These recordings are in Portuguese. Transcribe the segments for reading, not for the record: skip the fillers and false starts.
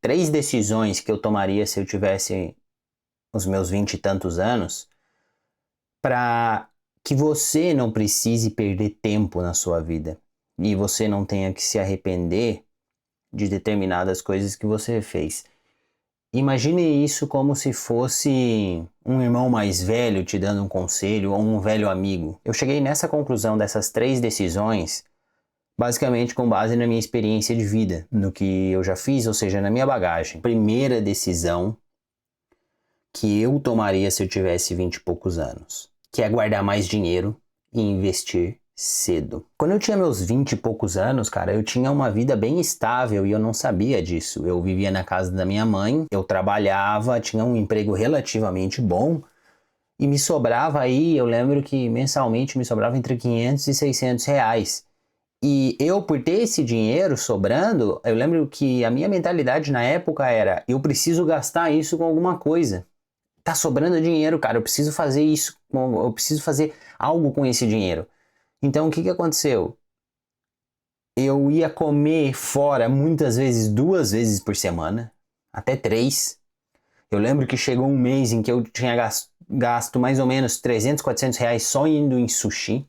3 decisões que eu tomaria se eu tivesse os meus 20 e tantos anos, para que você não precise perder tempo na sua vida e você não tenha que se arrepender de determinadas coisas que você fez. Imagine isso como se fosse um irmão mais velho te dando um conselho ou um velho amigo. Eu cheguei nessa conclusão dessas 3 decisões basicamente com base na minha experiência de vida, no que eu já fiz, ou seja, na minha bagagem. Primeira decisão que eu tomaria se eu tivesse 20 e poucos anos, que é guardar mais dinheiro e investir cedo. Quando eu tinha meus 20 e poucos anos, cara, eu tinha uma vida bem estável e eu não sabia disso. Eu vivia na casa da minha mãe, eu trabalhava, tinha um emprego relativamente bom e me sobrava aí, eu lembro que mensalmente me sobrava entre 500 e 600 reais. E eu, por ter esse dinheiro sobrando, eu lembro que a minha mentalidade na época era: eu preciso gastar isso com alguma coisa. Tá sobrando dinheiro, cara, eu preciso fazer isso, eu preciso fazer algo com esse dinheiro. Então o que aconteceu? Eu ia comer fora muitas vezes, 2 vezes por semana, até 3. Eu lembro que chegou um mês em que eu tinha gasto mais ou menos 300, 400 reais só indo em sushi.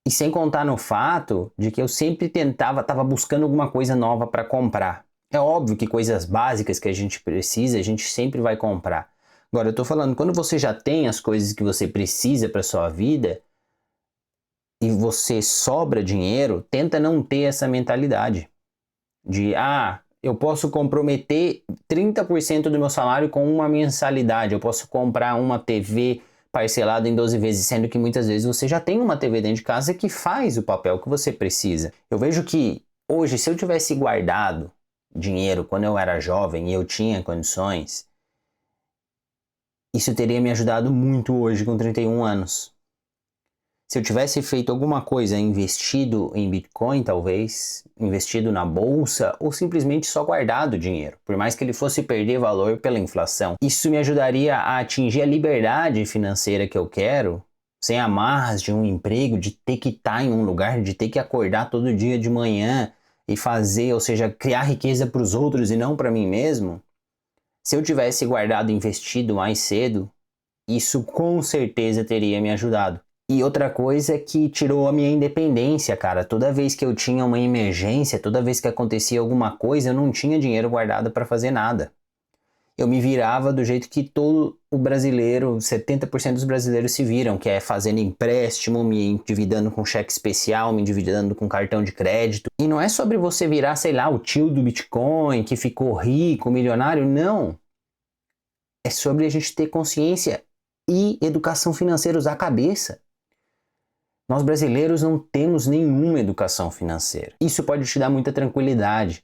E sem contar no fato de que eu sempre estava buscando alguma coisa nova para comprar. É óbvio que coisas básicas que a gente precisa, a gente sempre vai comprar. Agora, eu estou falando, quando você já tem as coisas que você precisa para sua vida e você sobra dinheiro, tenta não ter essa mentalidade de, eu posso comprometer 30% do meu salário com uma mensalidade, eu posso comprar uma TV parcelado em 12 vezes, sendo que muitas vezes você já tem uma TV dentro de casa que faz o papel que você precisa. Eu vejo que hoje, se eu tivesse guardado dinheiro quando eu era jovem e eu tinha condições, isso teria me ajudado muito hoje com 31 anos. Se eu tivesse feito alguma coisa, investido em Bitcoin talvez, investido na bolsa ou simplesmente só guardado o dinheiro, por mais que ele fosse perder valor pela inflação, isso me ajudaria a atingir a liberdade financeira que eu quero, sem amarras de um emprego, de ter que estar em um lugar, de ter que acordar todo dia de manhã e fazer, ou seja, criar riqueza para os outros e não para mim mesmo. Se eu tivesse guardado e investido mais cedo, isso com certeza teria me ajudado. E outra coisa é que tirou a minha independência, cara. Toda vez que eu tinha uma emergência, toda vez que acontecia alguma coisa, eu não tinha dinheiro guardado para fazer nada. Eu me virava do jeito que todo o brasileiro, 70% dos brasileiros se viram, que é fazendo empréstimo, me endividando com cheque especial, me endividando com cartão de crédito. E não é sobre você virar, sei lá, o tio do Bitcoin, que ficou rico, milionário, não. É sobre a gente ter consciência e educação financeira, usar a cabeça. Nós brasileiros não temos nenhuma educação financeira. Isso pode te dar muita tranquilidade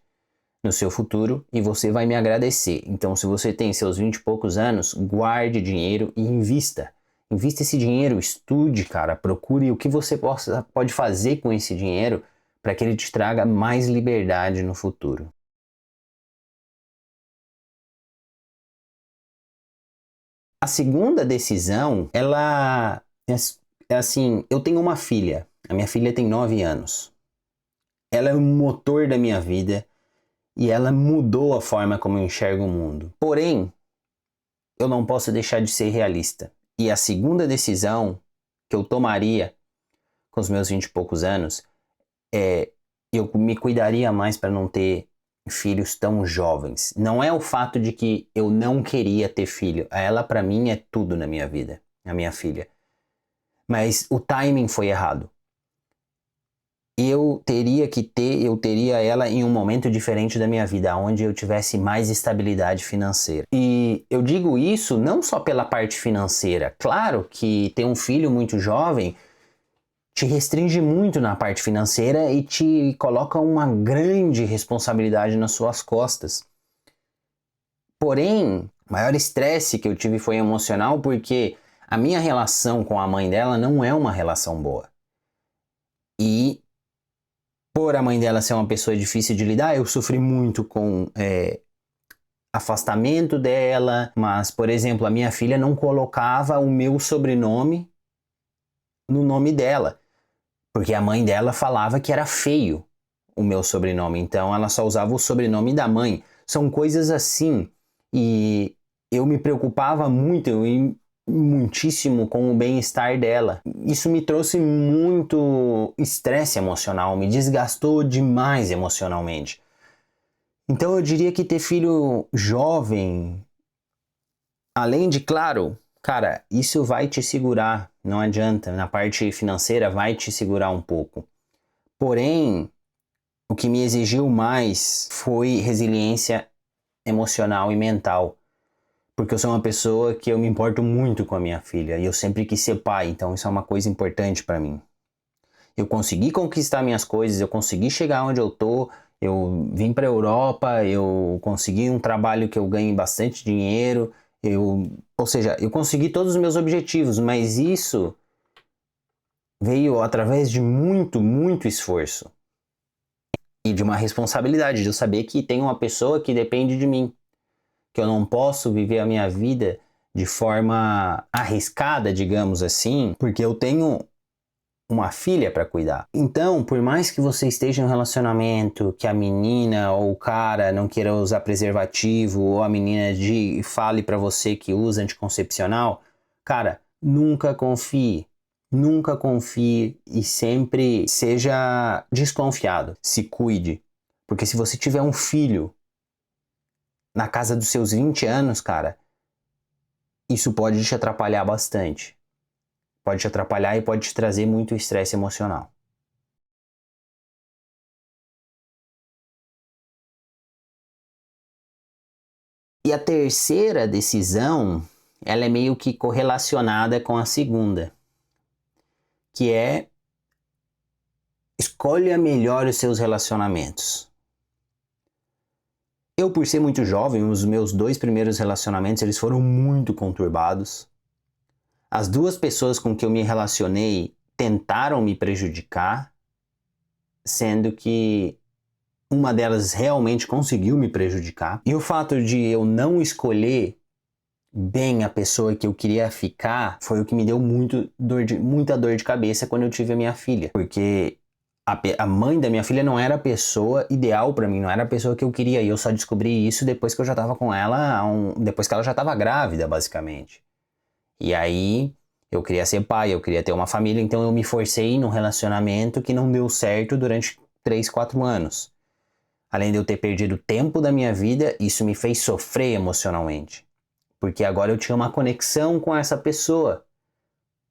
no seu futuro e você vai me agradecer. Então, se você tem seus 20 e poucos anos, guarde dinheiro e invista. Invista esse dinheiro, estude, cara, procure o que você pode fazer com esse dinheiro para que ele te traga mais liberdade no futuro. A segunda decisão, ela é assim, eu tenho uma filha. A minha filha tem 9 anos. Ela é o motor da minha vida e ela mudou a forma como eu enxergo o mundo. Porém, eu não posso deixar de ser realista. E a segunda decisão que eu tomaria com os meus 20 e poucos anos é eu me cuidaria mais para não ter filhos tão jovens. Não é o fato de que eu não queria ter filho. Ela, para mim, é tudo na minha vida, a minha filha. Mas o timing foi errado. Eu teria ela em um momento diferente da minha vida, onde eu tivesse mais estabilidade financeira. E eu digo isso não só pela parte financeira. Claro que ter um filho muito jovem te restringe muito na parte financeira e te coloca uma grande responsabilidade nas suas costas. Porém, o maior estresse que eu tive foi emocional porque a minha relação com a mãe dela não é uma relação boa. E por a mãe dela ser uma pessoa difícil de lidar, eu sofri muito com afastamento dela. Mas, por exemplo, a minha filha não colocava o meu sobrenome no nome dela, porque a mãe dela falava que era feio o meu sobrenome, então ela só usava o sobrenome da mãe. São coisas assim. E eu me preocupava muitíssimo com o bem-estar dela. Isso me trouxe muito estresse emocional, me desgastou demais emocionalmente. Então eu diria que ter filho jovem, além de, claro, cara, isso vai te segurar, não adianta, na parte financeira vai te segurar um pouco. Porém, o que me exigiu mais foi resiliência emocional e mental. Porque eu sou uma pessoa que eu me importo muito com a minha filha e eu sempre quis ser pai, então isso é uma coisa importante para mim. Eu consegui conquistar minhas coisas, eu consegui chegar onde eu tô, eu vim para a Europa, eu consegui um trabalho que eu ganhe bastante dinheiro, ou seja, eu consegui todos os meus objetivos, mas isso veio através de muito esforço e de uma responsabilidade, de eu saber que tem uma pessoa que depende de mim, que eu não posso viver a minha vida de forma arriscada, digamos assim, porque eu tenho uma filha para cuidar. Então, por mais que você esteja em um relacionamento que a menina ou o cara não queira usar preservativo ou a menina fale para você que usa anticoncepcional, cara, nunca confie. Nunca confie e sempre seja desconfiado. Se cuide. Porque se você tiver um filho na casa dos seus 20 anos, cara, isso pode te atrapalhar bastante. Pode te atrapalhar e pode te trazer muito estresse emocional. E a terceira decisão, ela é meio que correlacionada com a segunda, que é escolha melhor os seus relacionamentos. Eu, por ser muito jovem, os meus 2 primeiros relacionamentos eles foram muito conturbados. As 2 pessoas com que eu me relacionei tentaram me prejudicar, sendo que uma delas realmente conseguiu me prejudicar. E o fato de eu não escolher bem a pessoa que eu queria ficar foi o que me deu muita dor de cabeça quando eu tive a minha filha. Porque a mãe da minha filha não era a pessoa ideal para mim, não era a pessoa que eu queria. E eu só descobri isso depois que eu já tava com ela, depois que ela já tava grávida, basicamente. E aí eu queria ser pai, eu queria ter uma família, então eu me forcei num relacionamento que não deu certo durante 3, 4 anos. Além de eu ter perdido tempo da minha vida, isso me fez sofrer emocionalmente. Porque agora eu tinha uma conexão com essa pessoa,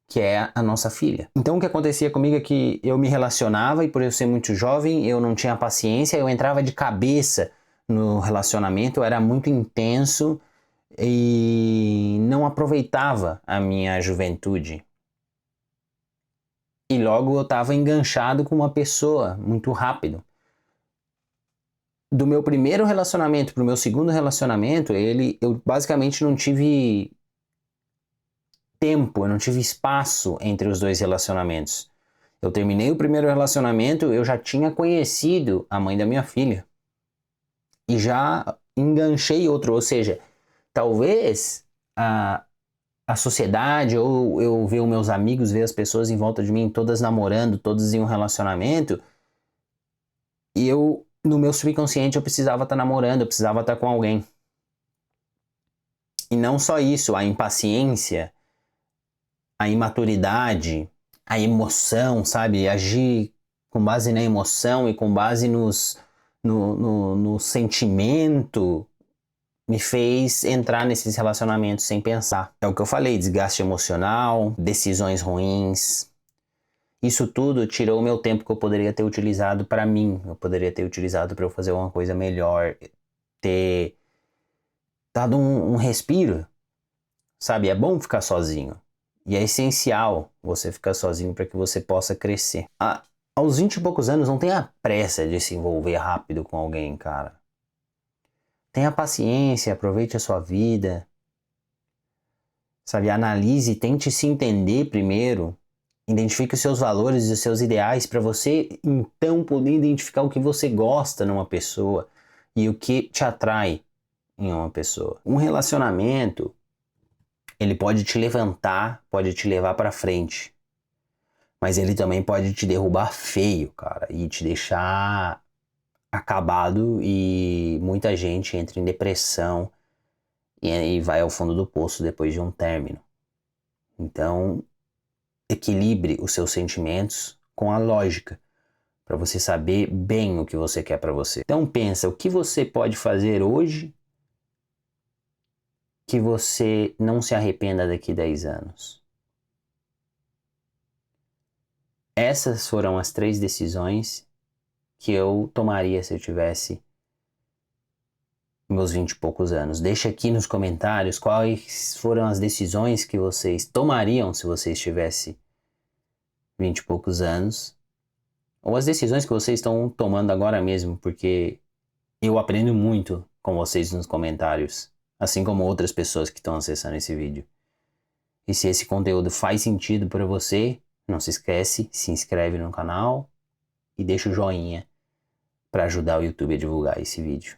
que é a nossa filha. Então o que acontecia comigo é que eu me relacionava e por eu ser muito jovem, eu não tinha paciência, eu entrava de cabeça no relacionamento, eu era muito intenso e não aproveitava a minha juventude. E logo eu estava enganchado com uma pessoa muito rápido. Do meu primeiro relacionamento para o meu segundo relacionamento, eu basicamente não tive tempo, eu não tive espaço entre os 2 relacionamentos. Eu terminei o primeiro relacionamento, eu já tinha conhecido a mãe da minha filha. E já enganchei outro, ou seja, talvez a sociedade ou eu ver os meus amigos, ver as pessoas em volta de mim, todas namorando, todas em um relacionamento, e eu, no meu subconsciente, eu precisava estar namorando, eu precisava estar com alguém. E não só isso, a impaciência, a imaturidade, a emoção, sabe? Agir com base na emoção e com base no sentimento me fez entrar nesses relacionamentos sem pensar. É o que eu falei, desgaste emocional, decisões ruins. Isso tudo tirou o meu tempo que eu poderia ter utilizado para mim. Eu poderia ter utilizado para eu fazer uma coisa melhor, ter dado um respiro, sabe? É bom ficar sozinho. E é essencial você ficar sozinho para que você possa crescer. Aos 20 e poucos anos, não tenha pressa de se envolver rápido com alguém, cara. Tenha paciência, aproveite a sua vida. Sabe, analise, tente se entender primeiro. Identifique os seus valores e os seus ideais para você, então, poder identificar o que você gosta numa pessoa e o que te atrai em uma pessoa. Um relacionamento, ele pode te levantar, pode te levar para frente. Mas ele também pode te derrubar feio, cara, e te deixar acabado e muita gente entra em depressão e vai ao fundo do poço depois de um término. Então, equilibre os seus sentimentos com a lógica, para você saber bem o que você quer para você. Então pensa, o que você pode fazer hoje que você não se arrependa daqui 10 anos? Essas foram as 3 decisões que eu tomaria se eu tivesse meus 20 e poucos anos. Deixa aqui nos comentários quais foram as decisões que vocês tomariam se vocês tivessem 20 e poucos anos. Ou as decisões que vocês estão tomando agora mesmo, porque eu aprendo muito com vocês nos comentários, assim como outras pessoas que estão acessando esse vídeo. E se esse conteúdo faz sentido para você, não se esquece, se inscreve no canal e deixa o joinha para ajudar o YouTube a divulgar esse vídeo.